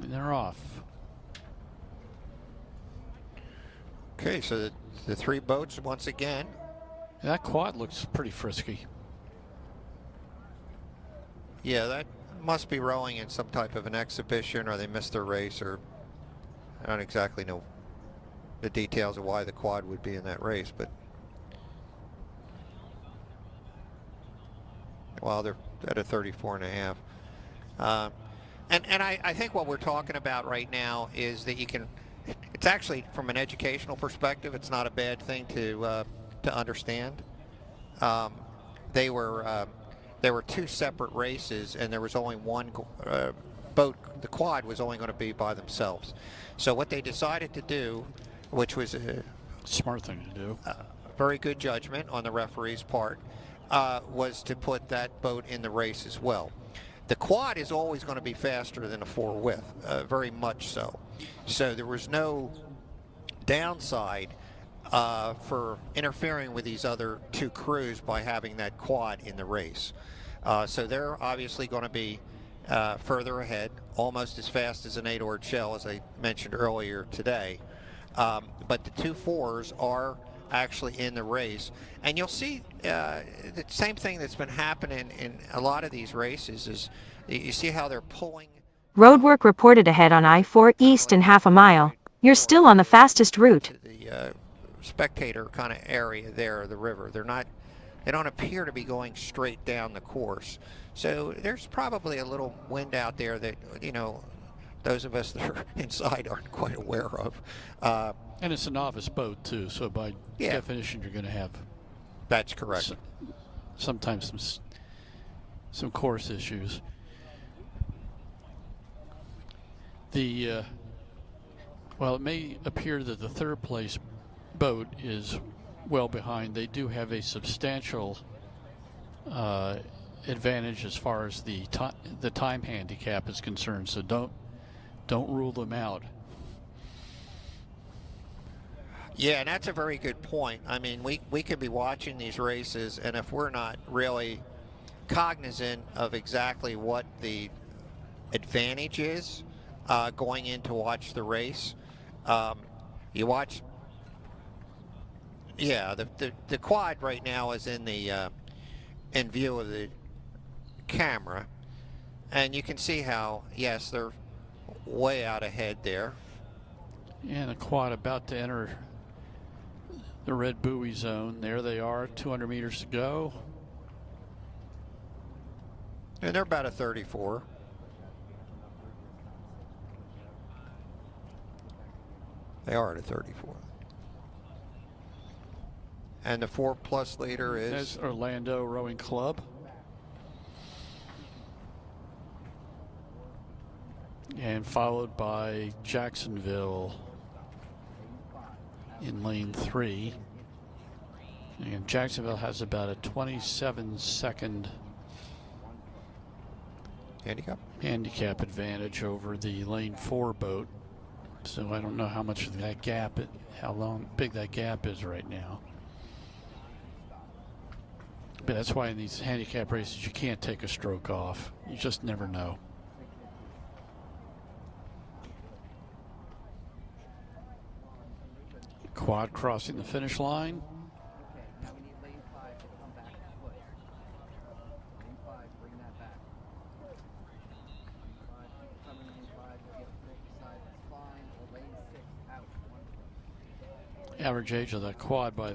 And they're off. Okay, so the three boats once again. That quad looks pretty frisky. Yeah, that must be rowing in some type of an exhibition, or they missed their race, or I don't exactly know the details of why the quad would be in that race, but well, they're at a 34.5. And I think what we're talking about right now is that you can, it's actually from an educational perspective, it's not a bad thing to understand. There were two separate races, and there was only one boat. The quad was only going to be by themselves. So what they decided to do, which was a smart thing to do, very good judgment on the referee's part, was to put that boat in the race as well. The quad is always going to be faster than a four-width, very much so. So there was no downside for interfering with these other two crews by having that quad in the race. So they're obviously going to be further ahead, almost as fast as an 8-oared shell, as I mentioned earlier today. But the two fours are actually in the race, and you'll see the same thing that's been happening in a lot of these races is you see how they're pulling. Roadwork reported ahead on I-4 East in half a mile. You're still on the fastest route. The spectator kind of area there of the river. They don't appear to be going straight down the course. So there's probably a little wind out there that, you know, those of us that are inside aren't quite aware of. and it's a novice boat too, so by definition you're going to have, that's correct, sometimes some course issues. Well, it may appear that the third place boat is well behind. They do have a substantial advantage as far as the time handicap is concerned, so don't rule them out. Yeah, and that's a very good point. I mean, we could be watching these races, and if we're not really cognizant of exactly what the advantage is going in to watch the race, you watch. Yeah, the quad right now is in the in view of the camera, and you can see how, yes, they're way out ahead there. And the quad about to enter the red buoy zone. There they are, 200 meters to go. And they're about a 34. They are at a 34. And the 4+ leader is? That's Orlando Rowing Club. And followed by Jacksonville in lane 3. And Jacksonville has about a 27-second handicap advantage over the lane 4 boat. So I don't know how much of that gap, big that gap is right now. But that's why in these handicap races you can't take a stroke off. You just never know. Quad crossing the finish line. Average age of the quad by